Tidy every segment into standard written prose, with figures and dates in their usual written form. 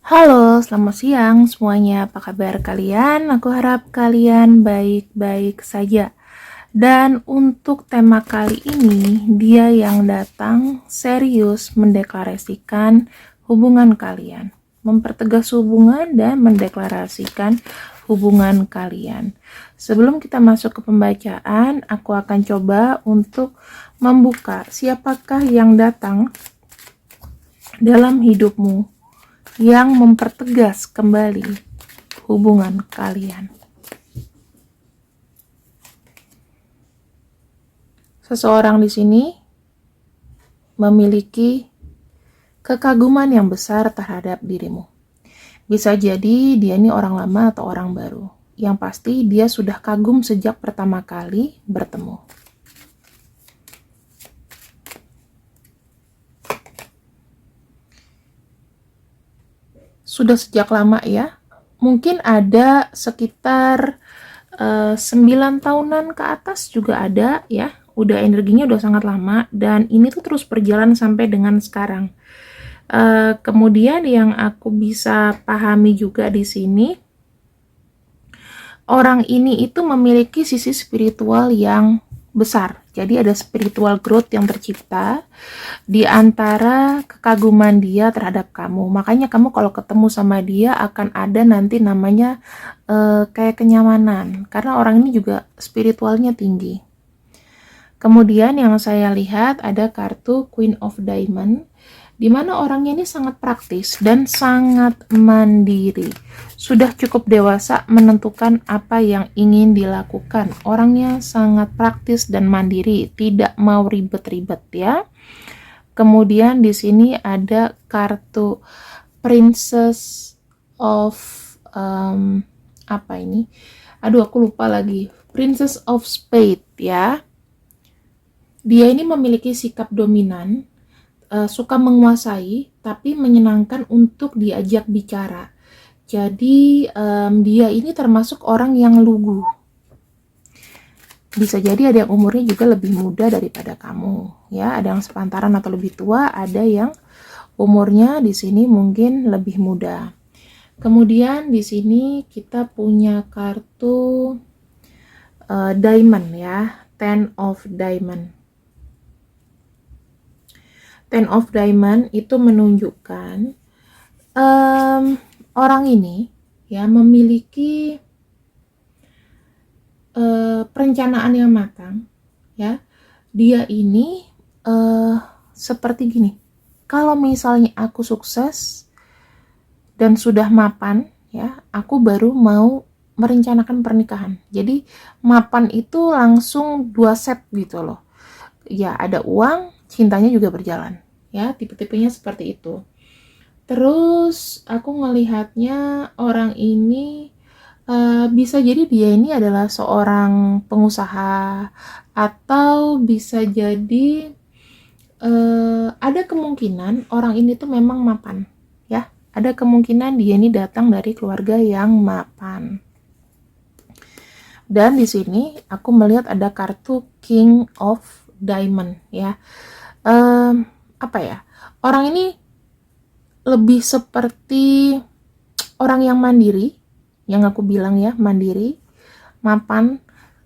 Halo, selamat siang semuanya. Apa kabar kalian? Aku harap kalian baik-baik saja. Dan untuk tema kali ini, dia yang datang serius mendeklarasikan hubungan kalian, mempertegas hubungan dan mendeklarasikan hubungan kalian. Sebelum kita masuk ke pembacaan, aku akan coba untuk membuka siapakah yang datang dalam hidupmu yang mempertegas kembali hubungan kalian. Seseorang di sini memiliki kekaguman yang besar terhadap dirimu. Bisa jadi dia ini orang lama atau orang baru. Yang pasti dia sudah kagum sejak pertama kali bertemu. Sudah sejak lama ya. Mungkin ada sekitar 9 tahunan ke atas juga ada ya. Udah energinya udah sangat lama dan ini tuh terus berjalan sampai dengan sekarang. Kemudian yang aku bisa pahami juga di sini, orang ini itu memiliki sisi spiritual yang besar. Jadi ada spiritual growth yang tercipta di antara kekaguman dia terhadap kamu. Makanya kamu kalau ketemu sama dia akan ada nanti namanya kayak kenyamanan. Karena orang ini juga spiritualnya tinggi. Kemudian yang saya lihat ada kartu Queen of Diamond, di mana orangnya ini sangat praktis dan sangat mandiri. Sudah cukup dewasa menentukan apa yang ingin dilakukan. Orangnya sangat praktis dan mandiri, tidak mau ribet-ribet ya. Kemudian di sini ada kartu Princess of apa ini? Aduh, aku lupa lagi. Princess of Spades ya. Dia ini memiliki sikap dominan, suka menguasai, tapi menyenangkan untuk diajak bicara. Jadi dia ini termasuk orang yang lugu. Bisa jadi ada yang umurnya juga lebih muda daripada kamu, ya. Ada yang sepantaran atau lebih tua, ada yang umurnya di sini mungkin lebih muda. Kemudian di sini kita punya kartu Diamond ya, Ten of Diamond. Ten of Diamond itu menunjukkan orang ini ya memiliki perencanaan yang matang ya. Dia ini seperti gini, kalau misalnya aku sukses dan sudah mapan ya, aku baru mau merencanakan pernikahan. Jadi mapan itu langsung 2 set gitu loh ya, ada uang, cintanya juga berjalan ya, tipe-tipenya seperti itu. Terus aku ngelihatnya orang ini bisa jadi dia ini adalah seorang pengusaha, atau bisa jadi ada kemungkinan orang ini tuh memang mapan ya, ada kemungkinan dia ini datang dari keluarga yang mapan. Dan di sini aku melihat ada kartu King of Diamond ya. Apa ya, orang ini lebih seperti orang yang mandiri, yang aku bilang ya, mandiri, mapan,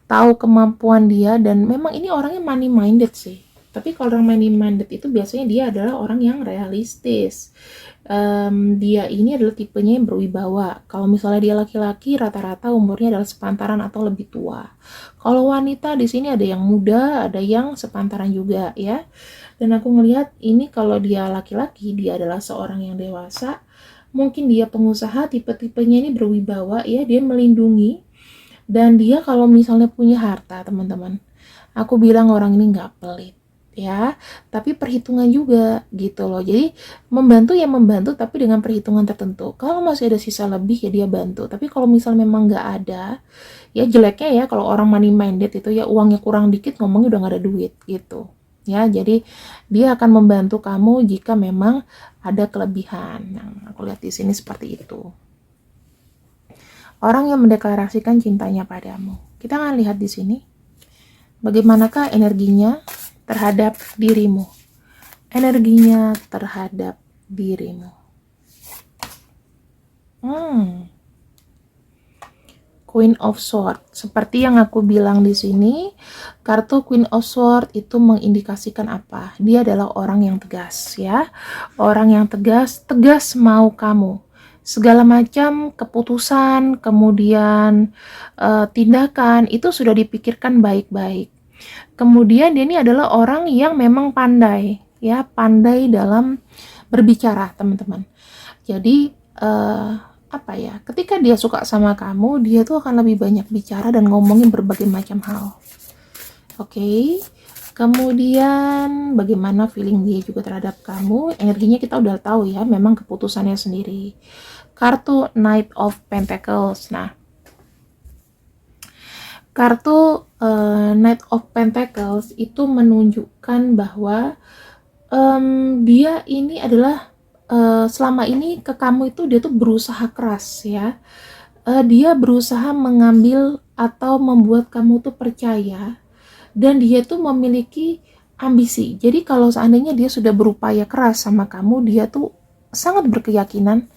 tahu kemampuan dia, dan memang ini orangnya money minded sih. Tapi kalau orang money minded itu biasanya dia adalah orang yang realistis. Dia ini adalah tipenya yang berwibawa. Kalau misalnya dia laki-laki, rata-rata umurnya adalah sepantaran atau lebih tua. Kalau wanita di sini ada yang muda, ada yang sepantaran juga ya. Dan aku ngelihat ini kalau dia laki-laki, dia adalah seorang yang dewasa. Mungkin dia pengusaha, tipe-tipenya ini berwibawa ya, dia melindungi. Dan dia kalau misalnya punya harta, teman-teman, aku bilang orang ini nggak pelit ya, tapi perhitungan juga gitu loh. Jadi membantu ya membantu, tapi dengan perhitungan tertentu. Kalau masih ada sisa lebih ya dia bantu, tapi kalau misalnya memang nggak ada ya, jeleknya ya kalau orang money minded itu ya, uangnya kurang dikit ngomongnya udah nggak ada duit gitu ya. Jadi dia akan membantu kamu jika memang ada kelebihan. Nah, aku lihat di sini seperti itu. Orang yang mendeklarasikan cintanya padamu. Kita akan lihat di sini bagaimanakah energinya terhadap dirimu. Energinya terhadap dirimu. Queen of Swords. Seperti yang aku bilang di sini, kartu Queen of Swords itu mengindikasikan apa? Dia adalah orang yang tegas, ya. Orang yang tegas, tegas mau kamu. Segala macam keputusan, kemudian tindakan itu sudah dipikirkan baik-baik. Kemudian dia ini adalah orang yang memang pandai, ya, pandai dalam berbicara, teman-teman. Jadi apa ya, ketika dia suka sama kamu, dia tuh akan lebih banyak bicara dan ngomongin berbagai macam hal. Oke. Kemudian bagaimana feeling dia juga terhadap kamu, energinya kita udah tahu ya, memang keputusannya sendiri. Kartu Knight of Pentacles. Nah, kartu Knight of Pentacles itu menunjukkan bahwa dia ini adalah selama ini ke kamu itu dia tuh berusaha keras, ya. Dia berusaha mengambil atau membuat kamu tuh percaya, dan dia tuh memiliki ambisi. Jadi kalau seandainya dia sudah berupaya keras sama kamu, dia tuh sangat berkeyakinan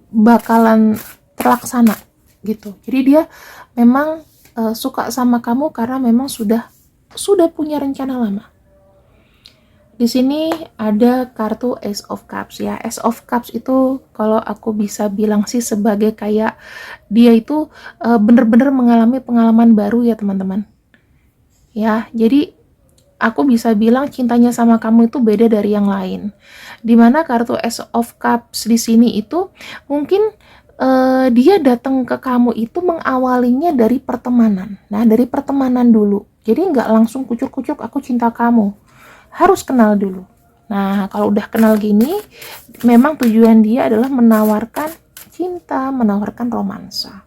bakalan terlaksana gitu. Jadi dia memang suka sama kamu karena memang sudah punya rencana lama. Di sini ada kartu Ace of Cups, ya. Ace of Cups itu kalau aku bisa bilang sih sebagai kayak dia itu bener-bener mengalami pengalaman baru, ya teman-teman. Ya, jadi aku bisa bilang cintanya sama kamu itu beda dari yang lain. Dimana kartu Ace of Cups di sini itu mungkin dia datang ke kamu itu mengawalinya dari pertemanan. Nah, dari pertemanan dulu. Jadi nggak langsung kucuk-kucuk aku cinta kamu. Harus kenal dulu. Nah, kalau udah kenal gini, memang tujuan dia adalah menawarkan cinta, menawarkan romansa.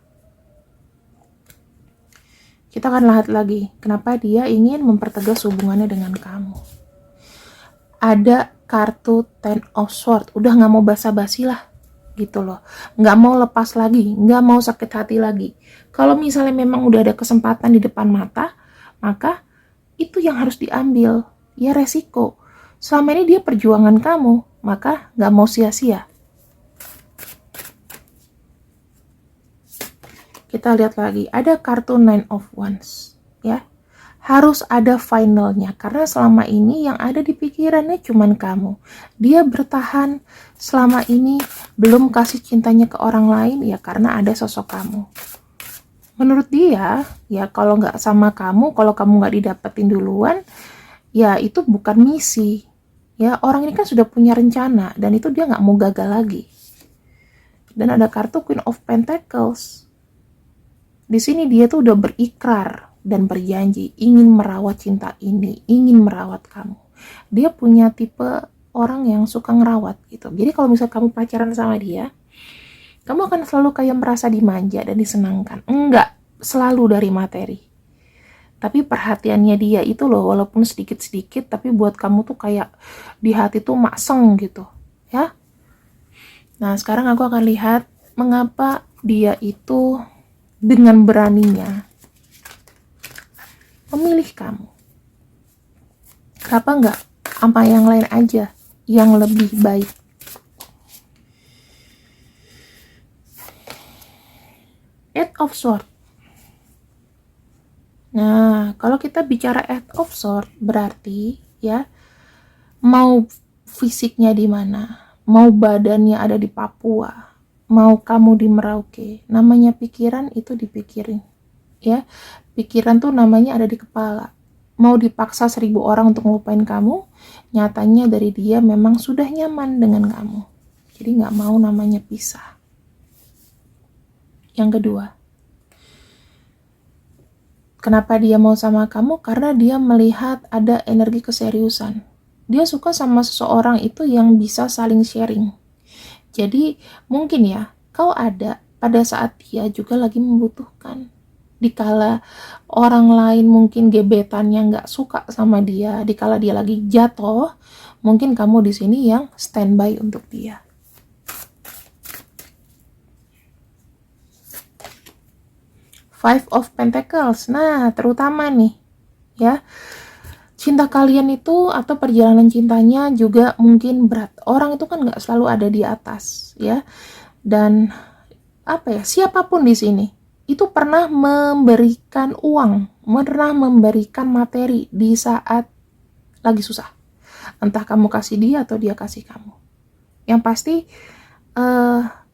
Kita akan lihat lagi, kenapa dia ingin mempertegas hubungannya dengan kamu. Ada kartu Ten of Swords, udah nggak mau basa-basi lah, gitu loh. Nggak mau lepas lagi, nggak mau sakit hati lagi. Kalau misalnya memang udah ada kesempatan di depan mata, maka itu yang harus diambil. Ya resiko. Selama ini dia perjuangan kamu, maka nggak mau sia-sia. Kita lihat lagi, ada kartu Nine of Wands, ya. Harus ada finalnya, karena selama ini yang ada di pikirannya cuman kamu. Dia bertahan selama ini, belum kasih cintanya ke orang lain, ya karena ada sosok kamu. Menurut dia, ya kalau nggak sama kamu, kalau kamu nggak didapetin duluan, ya itu bukan misi. Ya, orang ini kan sudah punya rencana dan itu dia nggak mau gagal lagi. Dan ada kartu Queen of Pentacles. Di sini dia tuh udah berikrar dan berjanji ingin merawat cinta ini, ingin merawat kamu. Dia punya tipe orang yang suka ngerawat gitu. Jadi kalau misalnya kamu pacaran sama dia, kamu akan selalu kayak merasa dimanja dan disenangkan. Enggak selalu dari materi. Tapi perhatiannya dia itu loh, walaupun sedikit-sedikit, tapi buat kamu tuh kayak di hati tuh makseng gitu, ya. Nah, sekarang aku akan lihat mengapa dia itu dengan beraninya memilih kamu. Kenapa nggak sama yang lain aja yang lebih baik? Eight of Swords. Nah, kalau kita bicara Eight of Swords, berarti ya mau fisiknya di mana, mau badannya ada di Papua, mau kamu di Merauke, namanya pikiran itu dipikirin, ya. Pikiran tuh namanya ada di kepala. Mau dipaksa 1000 orang untuk ngelupain kamu, nyatanya dari dia memang sudah nyaman dengan kamu. Jadi nggak mau namanya pisah. Yang kedua, kenapa dia mau sama kamu? Karena dia melihat ada energi keseriusan. Dia suka sama seseorang itu yang bisa saling sharing. Jadi mungkin ya, kau ada pada saat dia juga lagi membutuhkan. Dikala orang lain mungkin gebetannya nggak suka sama dia, dikala dia lagi jatuh, mungkin kamu di sini yang standby untuk dia. Five of Pentacles. Nah, terutama nih, ya, cinta kalian itu atau perjalanan cintanya juga mungkin berat. Orang itu kan nggak selalu ada di atas, ya. Dan apa ya, siapapun di sini itu pernah memberikan uang, pernah memberikan materi di saat lagi susah. Entah kamu kasih dia atau dia kasih kamu. Yang pasti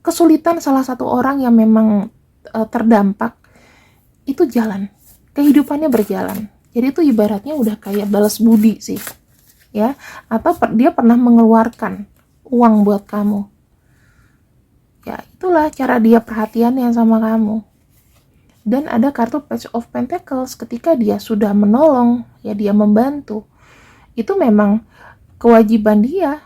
kesulitan salah satu orang yang memang terdampak itu jalan. Kehidupannya berjalan. Jadi itu ibaratnya udah kayak balas budi sih. Ya, atau dia pernah mengeluarkan uang buat kamu. Ya, itulah cara dia perhatiannya sama kamu. Dan ada kartu Page of Pentacles, ketika dia sudah menolong, ya dia membantu. Itu memang kewajiban dia.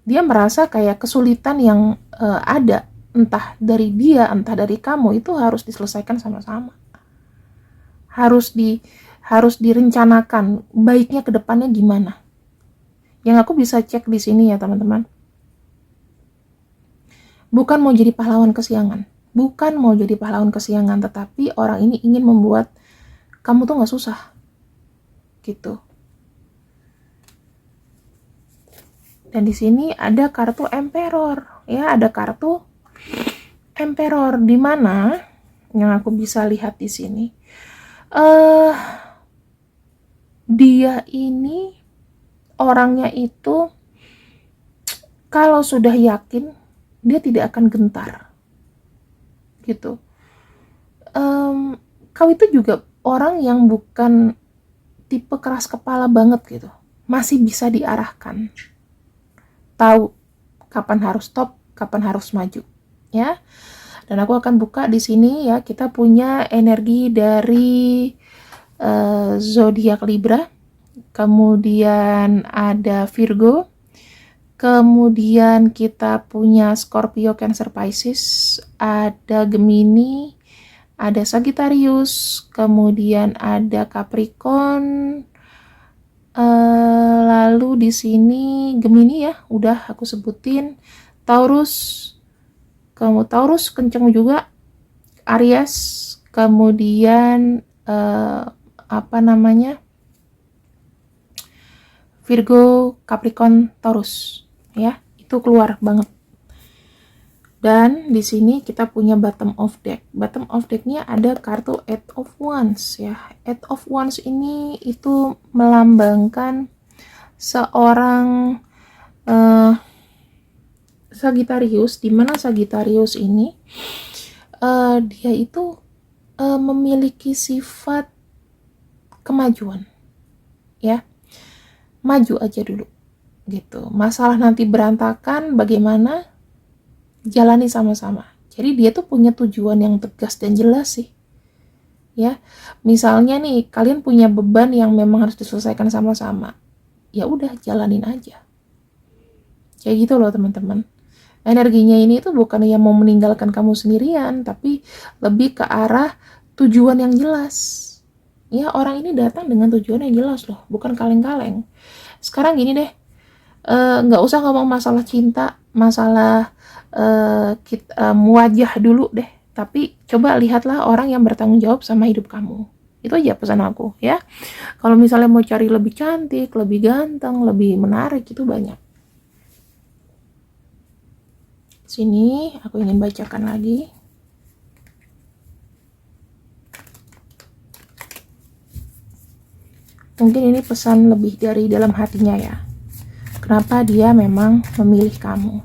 Dia merasa kayak kesulitan yang ada, entah dari dia, entah dari kamu, itu harus diselesaikan sama-sama. Harus direncanakan baiknya ke depannya gimana. Yang aku bisa cek di sini ya teman-teman. Bukan mau jadi pahlawan kesiangan. Bukan mau jadi pahlawan kesiangan, tetapi orang ini ingin membuat kamu tuh gak susah. Gitu. Dan di sini ada kartu Emperor. Ya, ada kartu Emperor, di mana yang aku bisa lihat di sini. Dia ini orangnya itu kalau sudah yakin dia tidak akan gentar gitu. Kau itu juga orang yang bukan tipe keras kepala banget gitu, masih bisa diarahkan, tahu kapan harus stop, kapan harus maju, ya. Dan aku akan buka di sini ya, kita punya energi dari zodiak Libra, kemudian ada Virgo, kemudian kita punya Scorpio, Cancer, Pisces, ada Gemini, ada Sagittarius, kemudian ada Capricorn, lalu di sini Gemini ya, udah aku sebutin, Taurus, kamu Taurus kenceng juga, Aries, kemudian Virgo, Capricorn, Taurus, ya, itu keluar banget. Dan di sini kita punya bottom of deck. Bottom of decknya ada kartu Eight of Wands, ya. Eight of Wands ini itu melambangkan seorang Sagittarius, di mana Sagittarius ini dia itu memiliki sifat kemajuan, ya. Maju aja dulu gitu. Masalah nanti berantakan bagaimana, jalani sama-sama. Jadi dia tuh punya tujuan yang tegas dan jelas sih, ya. Misalnya nih kalian punya beban yang memang harus diselesaikan sama-sama, ya udah jalanin aja, kayak gitu loh teman-teman. Energinya ini tuh bukan yang mau meninggalkan kamu sendirian, tapi lebih ke arah tujuan yang jelas. Ya, orang ini datang dengan tujuan yang jelas loh, bukan kaleng-kaleng. Sekarang gini deh, nggak usah ngomong masalah cinta, masalah wajah dulu deh, tapi coba lihatlah orang yang bertanggung jawab sama hidup kamu. Itu aja pesan aku, ya. Kalau misalnya mau cari lebih cantik, lebih ganteng, lebih menarik, itu banyak. Sini aku ingin bacakan lagi. Mungkin ini pesan lebih dari dalam hatinya ya. Kenapa dia memang memilih kamu.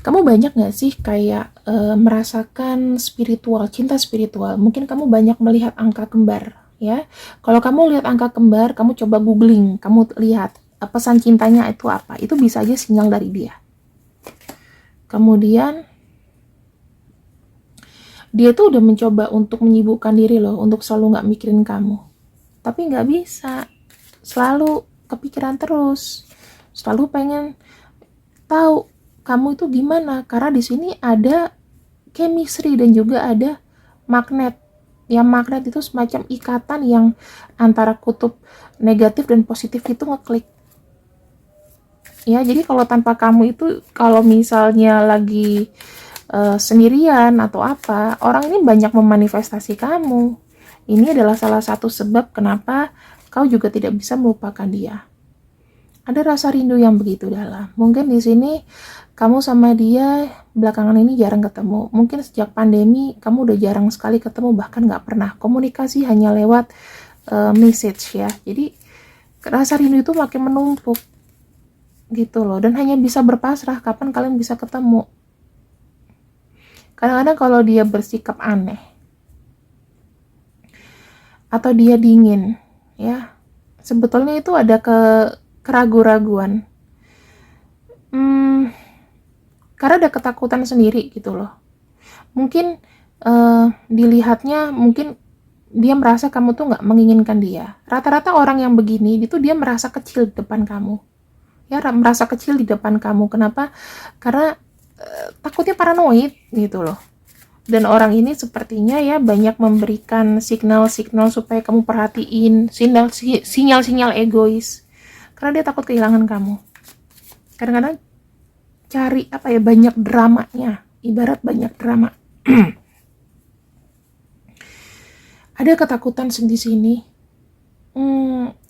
Kamu banyak gak sih kayak merasakan spiritual, cinta spiritual? Mungkin kamu banyak melihat angka kembar, ya. Kalau kamu lihat angka kembar, kamu coba googling, kamu lihat pesan cintanya itu apa. Itu bisa aja sinyal dari dia. Kemudian dia tuh udah mencoba untuk menyibukkan diri loh, untuk selalu gak mikirin kamu. Tapi gak bisa. Selalu kepikiran terus. Selalu pengen tahu kamu itu gimana. Karena di sini ada chemistry dan juga ada magnet. Yang magnet itu semacam ikatan yang antara kutub negatif dan positif itu ngeklik. Ya, jadi kalau tanpa kamu itu, kalau misalnya lagi sendirian atau apa, orang ini banyak memanifestasi kamu. Ini adalah salah satu sebab kenapa kau juga tidak bisa melupakan dia. Ada rasa rindu yang begitu dalam. Mungkin di sini kamu sama dia belakangan ini jarang ketemu. Mungkin sejak pandemi kamu udah jarang sekali ketemu, bahkan nggak pernah komunikasi, hanya lewat message ya. Jadi rasa rindu itu makin menumpuk gitu loh, dan hanya bisa berpasrah kapan kalian bisa ketemu. Kadang-kadang kalau dia bersikap aneh atau dia dingin ya, sebetulnya itu ada keraguan-raguan, karena ada ketakutan sendiri gitu loh. Mungkin dilihatnya, mungkin dia merasa kamu tuh nggak menginginkan dia. Rata-rata orang yang begini itu dia merasa kecil di depan kamu ya, merasa kecil di depan kamu. Kenapa? Karena takutnya paranoid gitu loh. Dan orang ini sepertinya ya banyak memberikan signal-signal supaya kamu perhatiin, sinyal-sinyal egois, karena dia takut kehilangan kamu. Kadang-kadang cari apa ya, banyak dramanya, ibarat banyak drama. Ada ketakutan di sini.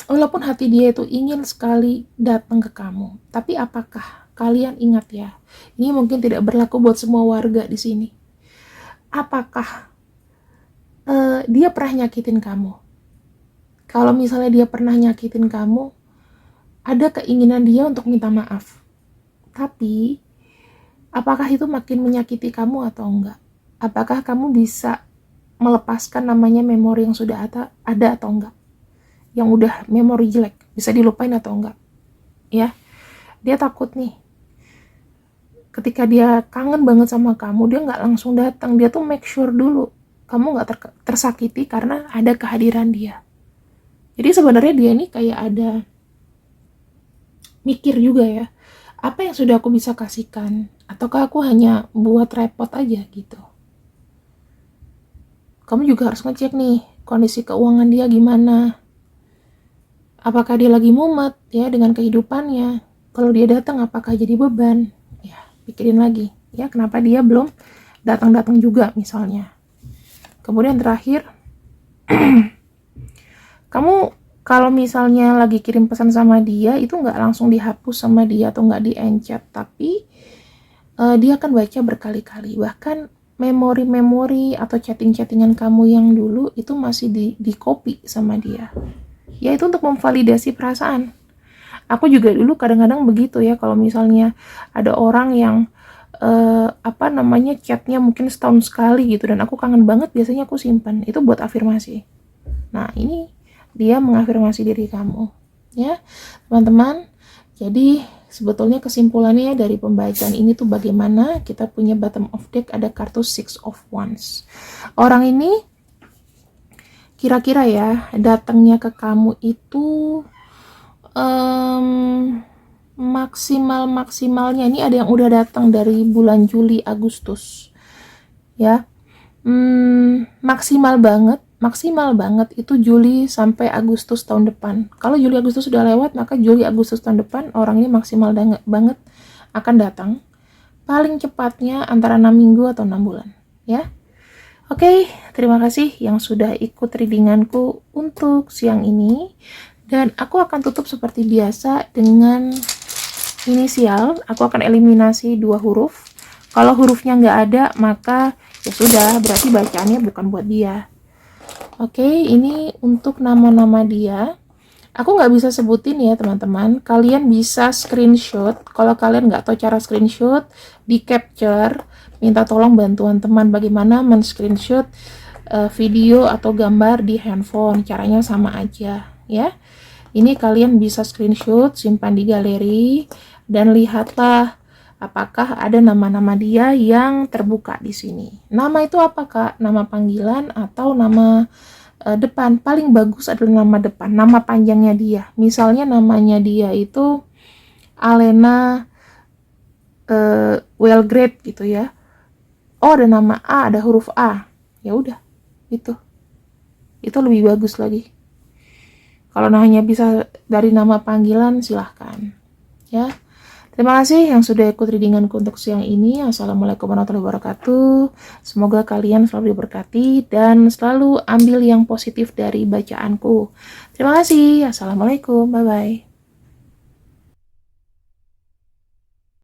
Walaupun hati dia itu ingin sekali datang ke kamu, tapi apakah kalian ingat ya? Ini mungkin tidak berlaku buat semua warga di sini. Apakah dia pernah nyakitin kamu? Kalau misalnya dia pernah nyakitin kamu, ada keinginan dia untuk minta maaf. Tapi apakah itu makin menyakiti kamu atau enggak? Apakah kamu bisa melepaskan namanya memori yang sudah ada atau enggak? Yang udah memori jelek, bisa dilupain atau enggak? Ya, dia takut nih. Ketika dia kangen banget sama kamu, dia nggak langsung datang. Dia tuh make sure dulu kamu nggak tersakiti karena ada kehadiran dia. Jadi sebenarnya dia ini kayak ada mikir juga ya, apa yang sudah aku bisa kasihkan, ataukah aku hanya buat repot aja gitu. Kamu juga harus ngecek nih kondisi keuangan dia gimana. Apakah dia lagi mumet ya dengan kehidupannya? Kalau dia datang apakah jadi beban? Ya, pikirin lagi ya, kenapa dia belum datang-datang juga misalnya. Kemudian terakhir, kamu kalau misalnya lagi kirim pesan sama dia, itu nggak langsung dihapus sama dia atau nggak di-encet, tapi dia akan baca berkali-kali. Bahkan memori-memori atau chatting-chattingan kamu yang dulu itu masih di copy sama dia. Ya, itu untuk memvalidasi perasaan. Aku juga dulu kadang-kadang begitu ya, kalau misalnya ada orang yang chatnya mungkin setahun sekali gitu, dan aku kangen banget, biasanya aku simpan. Itu buat afirmasi. Nah, ini dia mengafirmasi diri kamu. Ya, teman-teman. Jadi, sebetulnya kesimpulannya dari pembacaan ini tuh bagaimana kita punya bottom of deck ada kartu Six of Wands. Orang ini kira-kira ya datangnya ke kamu itu maksimalnya ini ada yang udah datang dari bulan Juli Agustus ya, maksimal banget itu Juli sampai Agustus tahun depan. Kalau Juli Agustus sudah lewat, maka Juli Agustus tahun depan orang ini maksimal banget akan datang, paling cepatnya antara 6 minggu atau 6 bulan ya. Oke, terima kasih yang sudah ikut readinganku untuk siang ini. Dan aku akan tutup seperti biasa dengan inisial. Aku akan eliminasi 2 huruf. Kalau hurufnya nggak ada, maka ya sudah, berarti bacaannya bukan buat dia. Oke, ini untuk nama-nama dia. Aku nggak bisa sebutin ya teman-teman. Kalian bisa screenshot. Kalau kalian nggak tahu cara screenshot, di capture. Minta tolong bantuan teman bagaimana men-screenshot video atau gambar di handphone. Caranya sama aja ya. Ini kalian bisa screenshot, simpan di galeri, dan lihatlah apakah ada nama-nama dia yang terbuka di sini. Nama itu apa Kak? Nama panggilan atau nama depan? Paling bagus adalah nama depan, nama panjangnya dia. Misalnya namanya dia itu Alena Wellgrade gitu ya. Oh, ada nama A, ada huruf A. Ya udah, itu lebih bagus lagi. Kalau hanya bisa dari nama panggilan, silahkan ya. Terima kasih yang sudah ikut readinganku untuk siang ini. Assalamualaikum warahmatullahi wabarakatuh. Semoga kalian selalu diberkati dan selalu ambil yang positif dari bacaanku. Terima kasih. Assalamualaikum. Bye-bye.